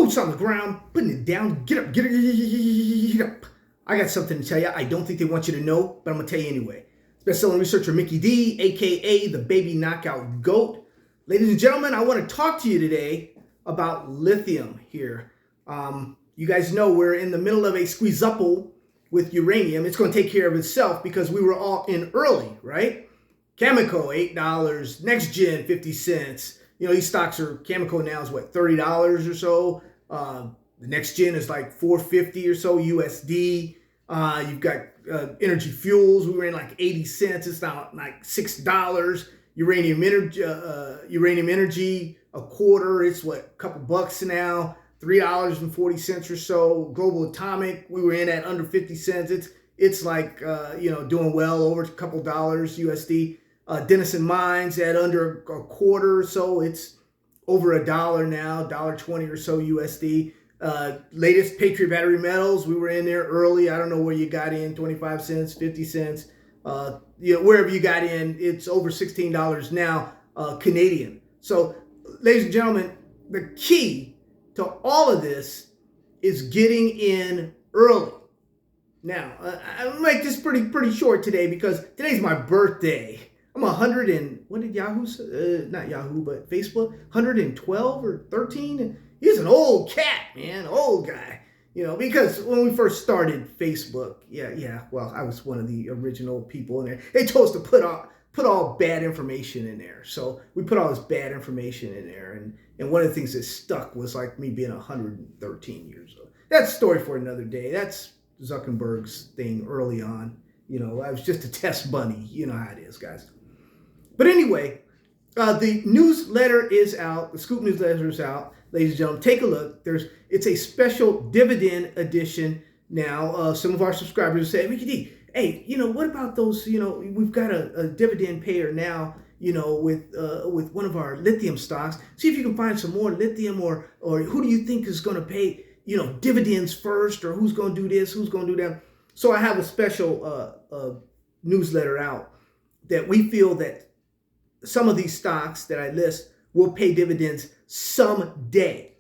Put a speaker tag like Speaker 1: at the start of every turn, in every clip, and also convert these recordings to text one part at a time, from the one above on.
Speaker 1: boots on the ground, putting it down. Get up, get up. I got something to tell you. I don't think they want you to know, but I'm going to tell you anyway. Best-selling researcher Mickey D, a.k.a. the Baby Knockout Goat. Ladies and gentlemen, I want to talk to you today about lithium here. You guys know we're in the middle of a squeeze-up with uranium. It's going to take care of itself because we were all in early, right? Cameco, $8. NextGen, 50 cents. You know, these stocks are, Cameco now is what, $30 or so. The NextGen is like $4.50 or so USD. You've got Energy Fuels. We were in like 80 cents. It's now like $6. Uranium Energy, a quarter. It's what, a couple bucks now. $3.40 or so. Global Atomic, we were in at under 50 cents. It's like doing well over a couple dollars USD. Denison Mines at under a quarter or so. It's over $1 now, $1.20 or so USD. Latest Patriot Battery Metals, we were in there early. I don't know where you got in, 25 cents, 50 cents. Wherever you got in, it's over $16 now, Canadian. So, ladies and gentlemen, the key to all of this is getting in early. Now, I'll make this pretty short today because today's my birthday. I'm 100 and, what did Yahoo say? Not Yahoo, but Facebook, 112 or 13. He's an old cat, man, old guy. Because when we first started Facebook, well, I was one of the original people in there. They told us to put all bad information in there. So we put all this bad information in there. And one of the things that stuck was like me being 113 years old. That's a story for another day. That's Zuckerberg's thing early on. I was just a test bunny. You know how it is, guys. But anyway, the newsletter is out. The Scoop newsletter is out. Ladies and gentlemen, take a look. It's a special dividend edition now. Some of our subscribers say, Mickey D, hey, what about those, we've got a dividend payer now, with one of our lithium stocks. See if you can find some more lithium or who do you think is going to pay, dividends first, or who's going to do this, who's going to do that. So I have a special newsletter out that we feel that some of these stocks that I list will pay dividends someday.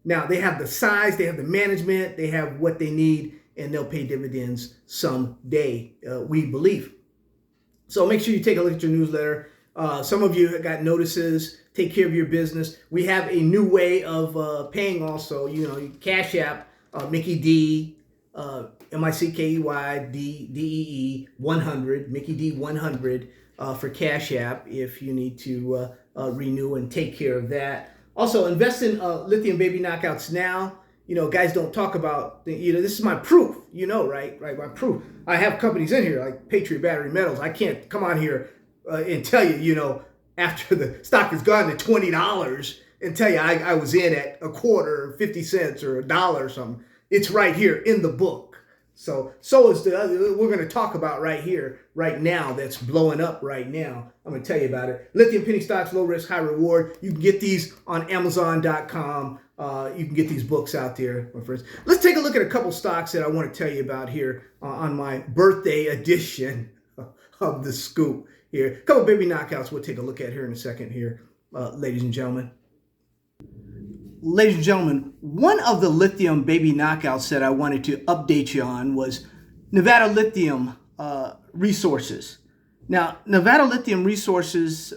Speaker 1: Now, they have the size, they have the management, they have what they need, and they'll pay dividends someday, we believe. So make sure you take a look at your newsletter. Some of you got notices. Take care of your business. We have a new way of paying also. Cash App, Mickey D, MICKEY 100, Mickey D 100 for Cash App if you need to renew and take care of that. Also, invest in lithium baby knockouts now. Guys don't talk about, this is my proof, right? My proof. I have companies in here like Patriot Battery Metals. I can't come on here and tell you, after the stock has gone to $20 and tell you I was in at a quarter, 50 cents or $1 or something. It's right here in the book. So is the other, we're going to talk about right here, right now, that's blowing up right now. I'm going to tell you about it. Lithium penny stocks, low risk, high reward. You can get these on Amazon.com. You can get these books out there, my friends. Let's take a look at a couple stocks that I want to tell you about here on my birthday edition of the Scoop here. A couple baby knockouts we'll take a look at here in a second here, ladies and gentlemen. Ladies and gentlemen, one of the lithium baby knockouts that I wanted to update you on was Nevada Lithium Resources. Now, Nevada Lithium Resources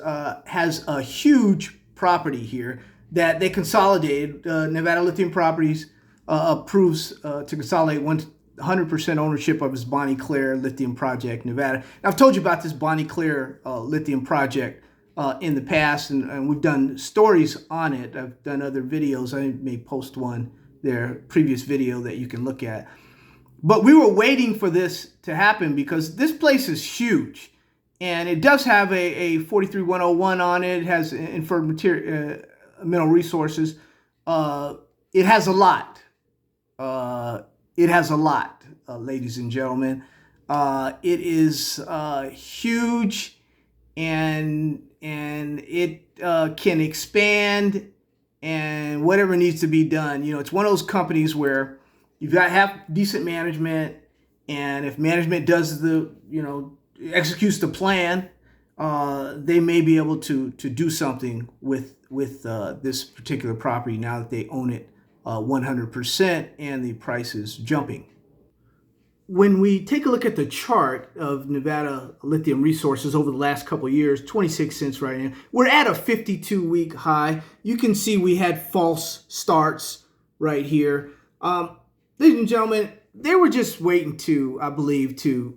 Speaker 1: has a huge property here that they consolidated. Nevada Lithium Properties approves to consolidate 100% ownership of its Bonnie Claire Lithium Project, Nevada. Now, I've told you about this Bonnie Claire Lithium Project in the past, and we've done stories on it. I've done other videos. I may post one there, previous video that you can look at. But we were waiting for this to happen because this place is huge. And it does have a 43101 on it. It has inferred material, mineral resources. It has a lot. Ladies and gentlemen. It is huge, and it can expand, and whatever needs to be done. It's one of those companies where you've got to have decent management, and if management does executes the plan, they may be able to do something with this particular property now that they own it 100%, and the price is jumping. When we take a look at the chart of Nevada Lithium Resources over the last couple of years, 26 cents right now, we're at a 52-week high. You can see we had false starts right here. Ladies and gentlemen, they were just waiting to, I believe, to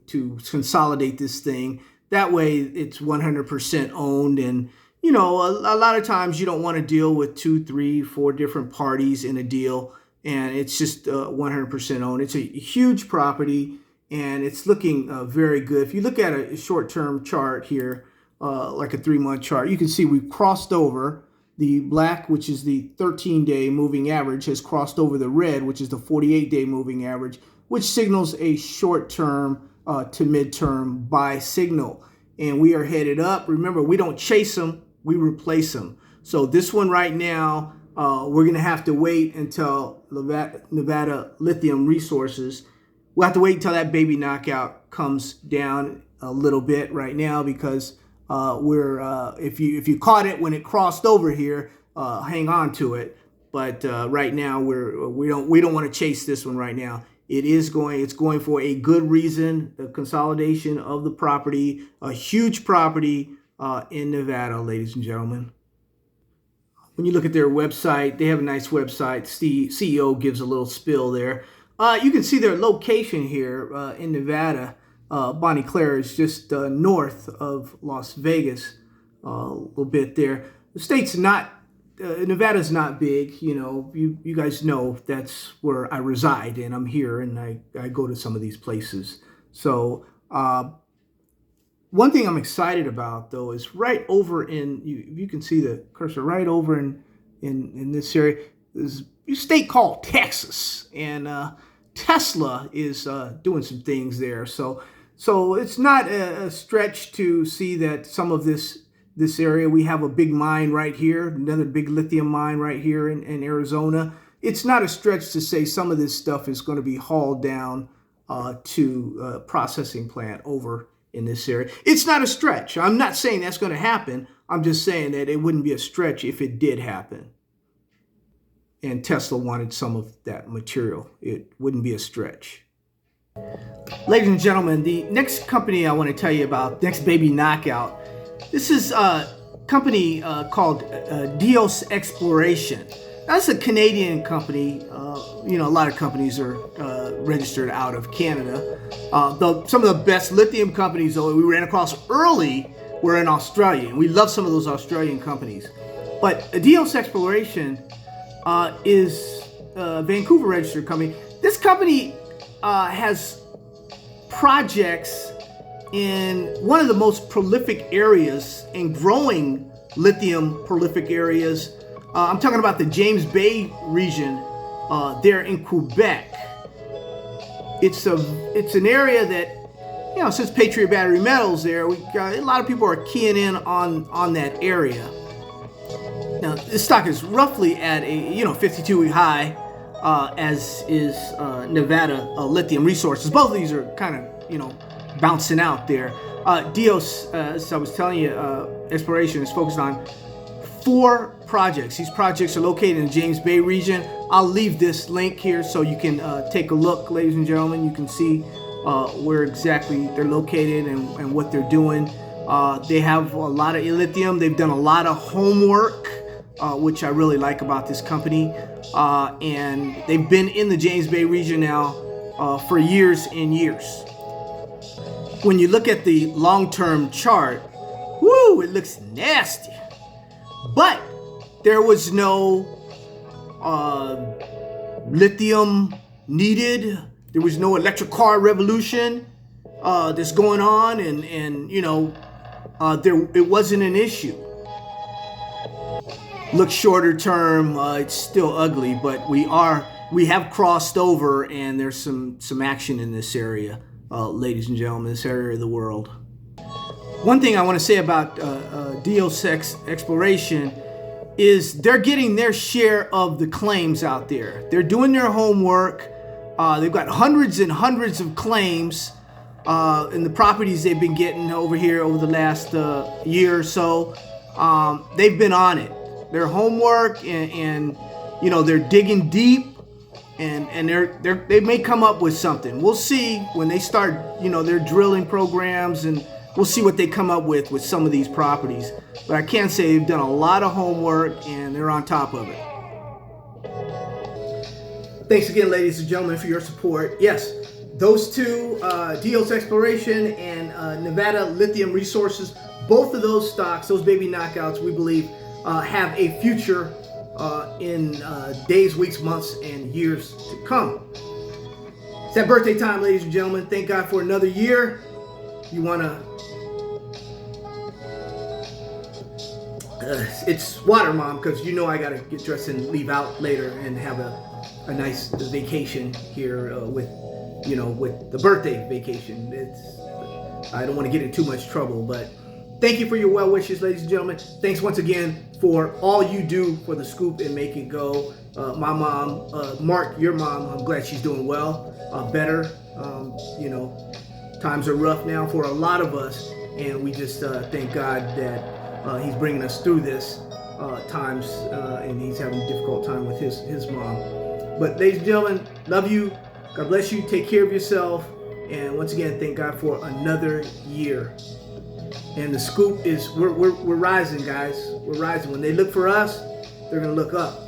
Speaker 1: consolidate this thing. That way it's 100% owned. And, you know, a lot of times you don't want to deal with 2, 3, 4 different parties in a deal. And it's just 100% owned. It's a huge property, and it's looking very good. If you look at a short-term chart here, like a 3-month chart, you can see we've crossed over the black, which is the 13-day moving average, has crossed over the red, which is the 48-day moving average, which signals a short-term to mid-term buy signal. And we are headed up. Remember, we don't chase them, we replace them. So this one right now, we're going to have to wait until Nevada Lithium Resources. We'll have to wait until that baby knockout comes down a little bit right now, because if you caught it when it crossed over here, hang on to it. But right now we don't want to chase this one right now. It's going for a good reason, the consolidation of the property, a huge property in Nevada, ladies and gentlemen. When you look at their website, they have a nice website. The CEO gives a little spill there. You can see their location here in Nevada. Bonnie Claire is just north of Las Vegas, a little bit there. The state's not, Nevada's not big. You know, you guys know that's where I reside, and I'm here, and I go to some of these places. So one thing I'm excited about, though, is right over in, you can see the cursor right over in this area, is a state called Texas. And Tesla is doing some things there. So it's not a stretch to see that some of this area, we have a big mine right here, another big lithium mine right here in Arizona. It's not a stretch to say some of this stuff is going to be hauled down to a processing plant over in this area. It's not a stretch. I'm not saying that's going to happen. I'm just saying that it wouldn't be a stretch if it did happen. And Tesla wanted some of that material. It wouldn't be a stretch. Ladies and gentlemen, the next company I want to tell you about, next baby knockout, this is a company called Dios Exploration. That's a Canadian company. You know, a lot of companies are registered out of Canada. Some of the best lithium companies, though, we ran across early were in Australia. And we love some of those Australian companies. But Dios Exploration is a Vancouver registered company. This company has projects in one of the most prolific areas and growing lithium prolific areas. I'm talking about the James Bay region there in Quebec. It's an area that, you know, since Patriot Battery Metals there, a lot of people are keying in on that area. Now, this stock is roughly at a 52-week high, as is Nevada Lithium Resources. Both of these are kind of bouncing out there. Dios, as I was telling you, Exploration is focused on 4 projects. These projects are located in the James Bay region. I'll leave this link here so you can take a look, ladies and gentlemen. You can see where exactly they're located and what they're doing. They have a lot of lithium. They've done a lot of homework, which I really like about this company. And they've been in the James Bay region now for years and years. When you look at the long-term chart, woo, it looks nasty. But there was no lithium needed. There was no electric car revolution that's going on, and it wasn't an issue. Look shorter term, it's still ugly, but we have crossed over, and there's some action in this area, ladies and gentlemen, this area of the world. One thing I want to say about Dios Exploration is they're getting their share of the claims out there. They're doing their homework. They've got hundreds and hundreds of claims in the properties they've been getting over here over the last year or so. They've been on it. Their homework and they're digging deep, and they may come up with something. We'll see when they start, their drilling programs, and we'll see what they come up with some of these properties. But I can say they've done a lot of homework and they're on top of it. Thanks again, ladies and gentlemen, for your support. Yes, those two, Dios Exploration and Nevada Lithium Resources, both of those stocks, those baby knockouts, we believe have a future in days, weeks, months, and years to come. It's that birthday time, ladies and gentlemen. Thank God for another year. You want to... it's water, Mom, because I got to get dressed and leave out later and have a nice vacation here with the birthday vacation. I don't want to get in too much trouble, but thank you for your well wishes, ladies and gentlemen. Thanks once again for all you do for the Scoop and make it go. My mom, Mark, your mom, I'm glad she's doing well, better. Times are rough now for a lot of us, and we just thank God that he's bringing us through this times, and he's having a difficult time with his mom. But ladies and gentlemen, love you. God bless you. Take care of yourself. And once again, thank God for another year. And the Scoop is, we're rising, guys. We're rising. When they look for us, they're going to look up.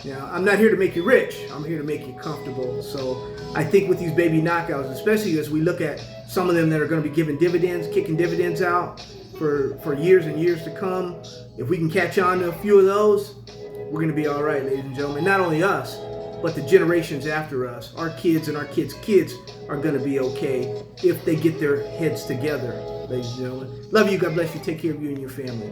Speaker 1: Now, I'm not here to make you rich. I'm here to make you comfortable. So I think with these baby knockouts, especially as we look at some of them that are going to be giving dividends, kicking dividends out for years and years to come, if we can catch on to a few of those, we're going to be all right, ladies and gentlemen. Not only us, but the generations after us, our kids and our kids' kids are going to be okay if they get their heads together, ladies and gentlemen. Love you. God bless you. Take care of you and your family.